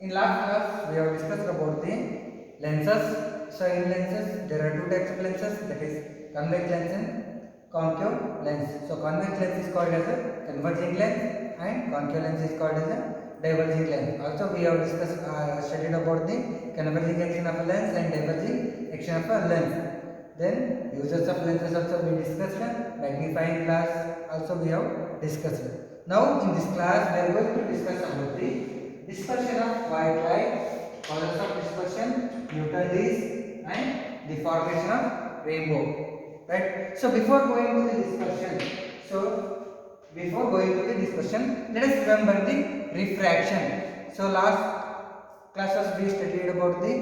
In last class, we have discussed about the lenses. So in lenses, there are two types of lenses, that is convex lens and concave lens. So convex lens is called as a converging lens and concave lens is called as a diverging lens. Also we have discussed studied about the converging action of a lens and diverging action of a lens. Then uses of lenses also we discussed, magnifying glass also we have discussed. Now in this class we are going to discuss about the dispersion of white light, causes of dispersion, Newton laws and the formation of rainbow. Right. So before going to the dispersion, let us remember the refraction. So last classes we studied about the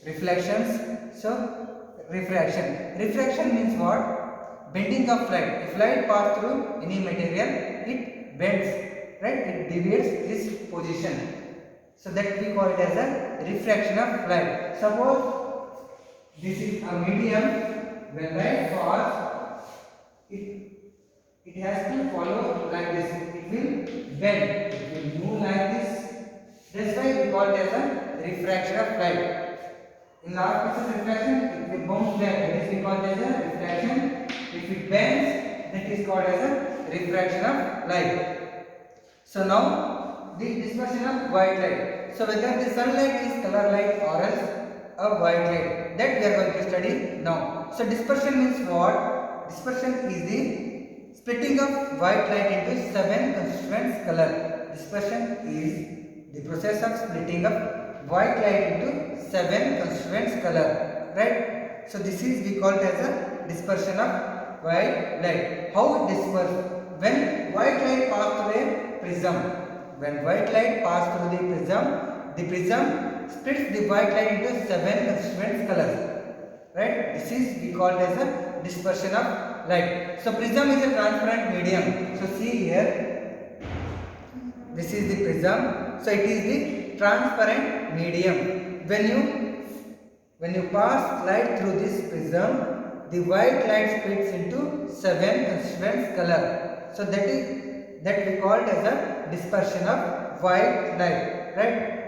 reflections. So refraction means what? Bending of light. If light pass through any material, it bends, right? It deviates its position. So that we call it as a refraction of light. Suppose this is a medium. When light falls, it has to follow like this. It will bend. It will move like this. That's why we call it as a refraction of light. In large pieces of refraction, it will bounce back. That is we call it as a refraction. If it bends, that is called as a refraction of light. So now the dispersion of white light. So whether the sunlight is color light or else a white light, that we are going to study now. So dispersion means what? Dispersion is the splitting of white light into 7 constituent colors. Dispersion is the process of splitting of white light into 7 constituent colors. Right? So this is we call it as a dispersion of white light. How it disperses? When white light passes through a prism. When white light passes through the prism splits the white light into 7 constituent colors. Right? This is we call it as a dispersion of light. So prism is a transparent medium. So see here, this is the prism. So it is the transparent medium. When you pass light through this prism, the white light splits into 7 constituent colors. So that we call it as a dispersion of white light. Right?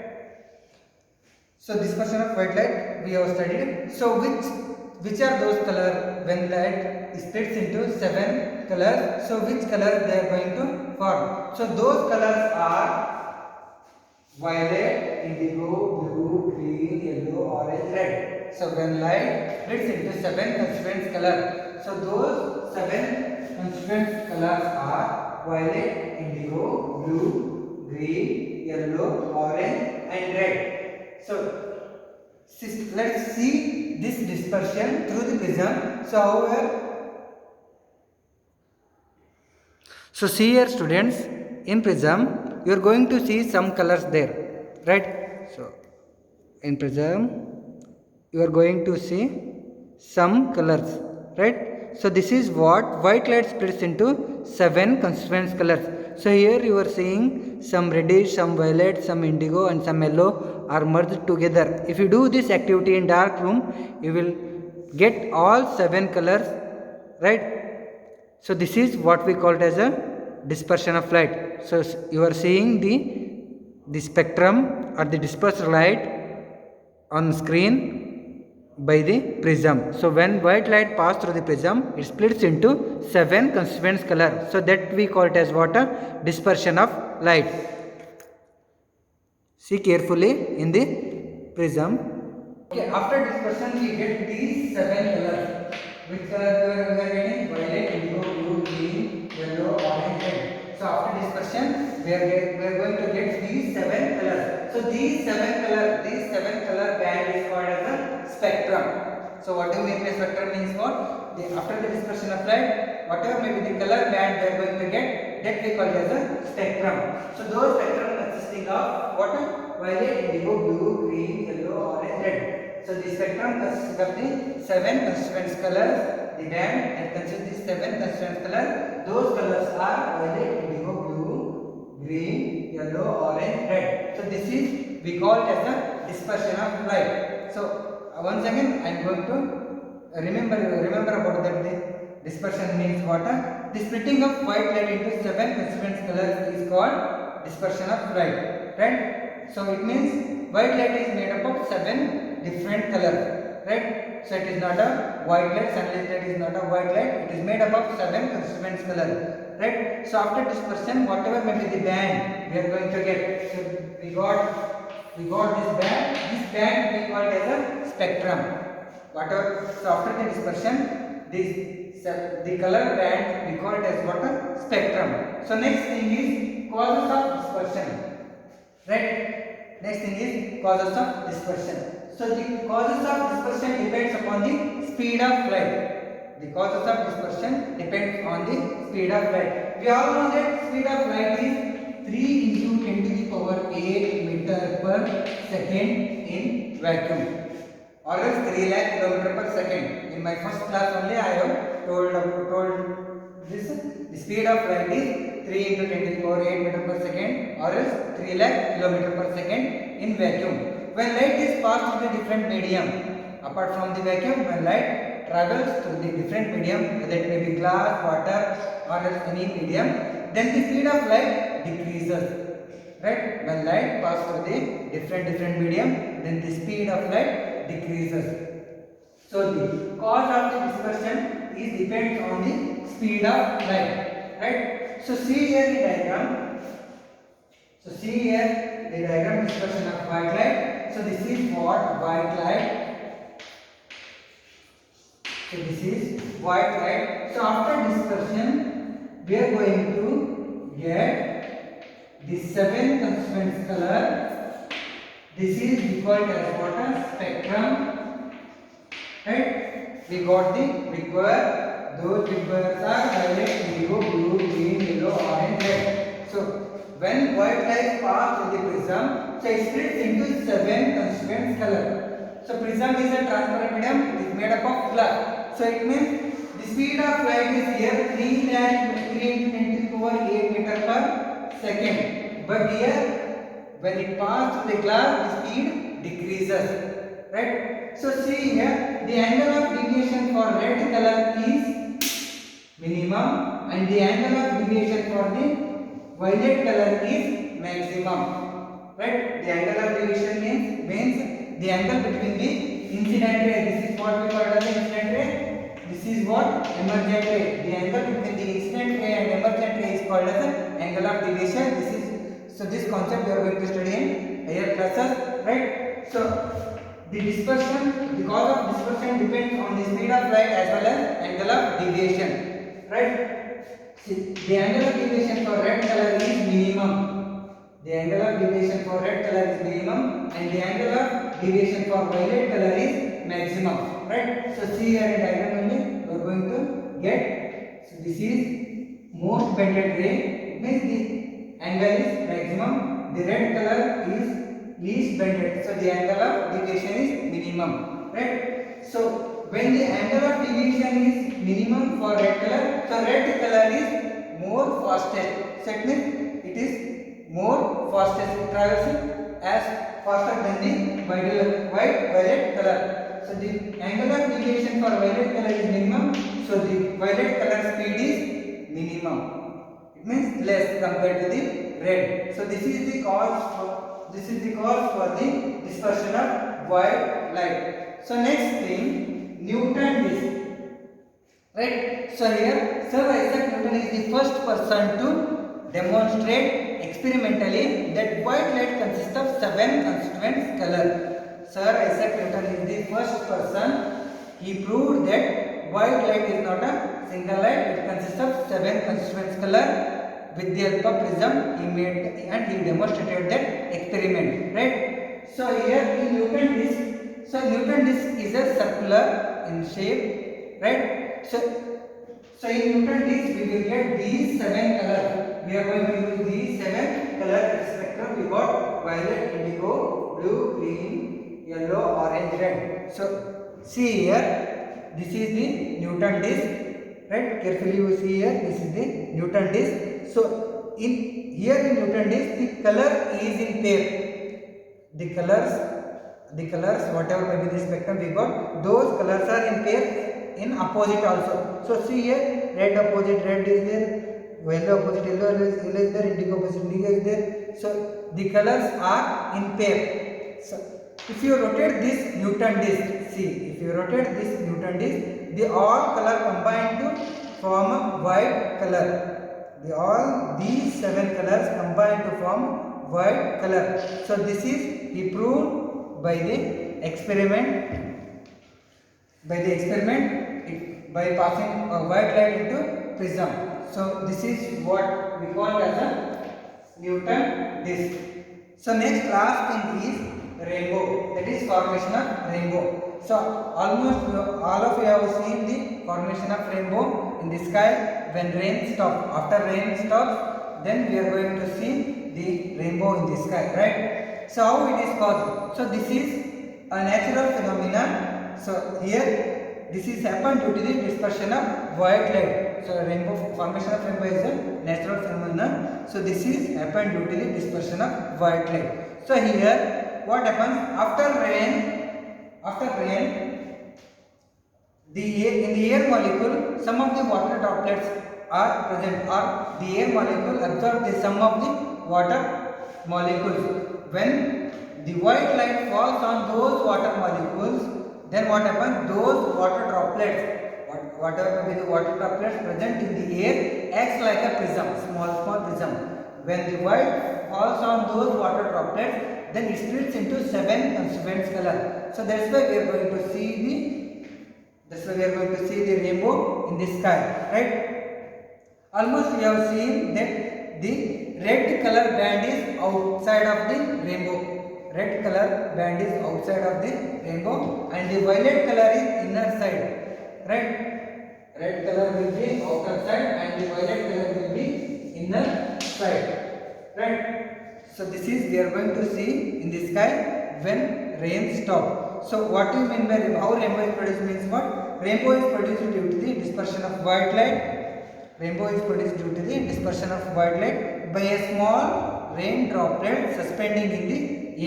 So dispersion of white light we have studied. So which are those colors when light splits into 7 colors? So which color they are going to form? So those colors are violet, indigo, blue, green, yellow, orange, red. So when light splits into 7 constituent colors, so those 7 constituent colors are violet, indigo, blue, green, yellow, orange and red. So let's see this dispersion through the prism. So see here students, in prism you are going to see some colors there, right? So in prism you are going to see some colors, right? So this is what white light splits into 7 constituent colors. So here you are seeing some reddish, some violet, some indigo and some yellow are merged together. If you do this activity in dark room, you will get all 7 colors, right? So this is what we call it as a dispersion of light. So you are seeing the spectrum or the dispersed light on screen by the prism. So when white light passes through the prism, it splits into 7 constituent colors. So that we call it as what? A dispersion of light. See carefully in the prism. Okay, after dispersion we get these 7 colors. Which color we are getting? Violet, indigo, blue, green, yellow, orange, red. So after dispersion we are going to get these 7 colors. So these 7 color band is called as a spectrum. So what do you mean by spectrum means what? After the dispersion of light, whatever may be the color band we are going to get, that we call it as a spectrum. So those spectrum consisting of what? Violet, indigo, blue, green, yellow, orange, red. So the spectrum consists of the 7 constituent colors. The band that consists of 7 constituent colors. Those colors are violet, indigo, blue, green, yellow, orange, red. So this is we call it as a dispersion of light. So once again I am going to remember about that. The dispersion means what? The splitting of white light into 7 constituent colors is called dispersion of light. right? So it means white light is made up of 7 different colors, right? So it is not a white light, sunlight light is not a white light, it is made up of 7 constituent colors, right? So after dispersion, whatever may be the band we are going to get, so we got this band we call as a spectrum. Whatever, so after the dispersion, the color band we call it as what a spectrum. So next thing is causes of dispersion, right? Next thing is causes of dispersion. So the causes of dispersion depends upon the speed of light. The causes of dispersion depends on the speed of light. We all know that speed of light is 3 into 10 to the power 8 meter per second in vacuum, or else 3 lakh kilometer per second. In my first class only I have told this. The speed of light is 3 into 10 to the power 8 meter per second, or else 3 lakh kilometer per second in vacuum. When light is passed through the different medium, apart from the vacuum, when light travels through the different medium, whether it may be glass, water, or else any medium, then the speed of light decreases, right? When light passes through the different medium, then the speed of light decreases. So the cause of the dispersion is depends on the speed of light, right? So see here the diagram. So see here the diagram dispersion of white light. So this is what white light. So this is white light. So after dispersion, we are going to get the 7 constituent color. This is called as what a spectrum, right? We got the big word. Those big words are violet, indigo, blue, green, yellow, orange, red. So when white light passes through the prism, so it splits into 7 constituent color. So prism is a transparent medium, it is made up of glass. So it means the speed of light is here 3 into 10 to the power 8 meter per second. But here, when it passes through the glass, the speed decreases, right? So see here, the angle of deviation for red color is minimum, and the angle of deviation for the violet color is maximum, right? The angle of deviation means the angle between the incident ray. This is what we call as the incident ray. This is what emergent ray. The angle between the incident ray and emergent ray is called as the angle of deviation. This concept we are going to study in higher classes, right? So the dispersion, the cause of dispersion depends on the speed of light as well as angle of deviation, right? See, the angle of deviation for red color is minimum. The angle of deviation for red color is minimum, and the angle of deviation for violet color is maximum, right? So see here in diagram only we are going to get. So this is most bended ray. It means the angle is maximum. The red color is least bended, so the angle of deviation is minimum, right? So when the angle of deviation is minimum for red color, so red color is more fastest. So it means it is more fastest, it travels as faster than the violet color. So the angle of deviation for violet color is minimum, so the violet color speed is minimum. It means less compared to the red. So this is the cause for the dispersion of white light. So next thing, Newton disk, right? So here Sir Isaac Newton is the first person to demonstrate experimentally that white light consists of 7 constituent colors. Sir Isaac Newton is the first person. He proved that white light is not a single light; it consists of 7 constituent colors. With the help of prism, he made and he demonstrated that experiment, right? So here in Newton disk, so Newton disk is a circular in shape, right? So in Newton disk we will get these 7 colors. We are going to use these 7 color spectrum. We got violet, indigo, blue, green, yellow, orange, red. So see here, this is the Newton disk, right? Carefully you see here, this is the Newton disk. So here in Newton disk, the color is in pair. The colors, whatever may be the spectrum we got, those colors are in pair in opposite also. So see here, red opposite red is there, yellow opposite yellow is there, indigo opposite indigo is there, So the colors are in pair. So if you rotate this Newton disc, see, if you rotate this Newton disc, the all color combine to form a white color. These 7 colors combine to form white color. So this is he proved by the experiment. By passing a white light into prism. So this is what we call as a Newton disc. So next last thing is rainbow. That is formation of rainbow. So almost all of you have seen the formation of rainbow in the sky when rain stops. After rain stops, then we are going to see the rainbow in the sky, right? So how it is caused? So this is a natural phenomenon. So here this is happened due to the dispersion of white light. So rainbow formation of rainbow is a natural phenomenon. So this is happened due to the dispersion of white light. So here what happens after rain? In the air molecule, some of the water droplets are present, or the air molecule absorb the some of the water molecules. When the white light falls on those water molecules, then what happens? Those water droplets, whatever may be the water droplets present in the air, acts like a prism, small prism. When the white falls on those water droplets, then it splits into 7 constituent color. So that's why we are going to see the rainbow in the sky, right? Almost we have seen that the red color band is outside of the rainbow. Red color band is outside of the rainbow, and the violet color is inner side, right? Red color will be outer side and the violet color will be inner side, right? So this is we are going to see in the sky when rain stops. So what do you mean by how rainbow is produced means what? Rainbow is produced due to the dispersion of white light. Rainbow is produced due to the dispersion of white light by a small rain droplet suspending in the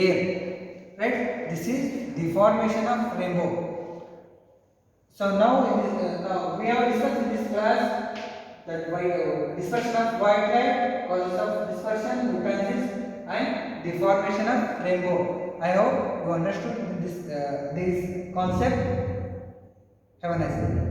air. Right? This is the formation of rainbow. So now we have discussed in this class that dispersion of white light, causes of dispersion, Newton's and the formation of rainbow. I hope you understood this concept. Have a nice day.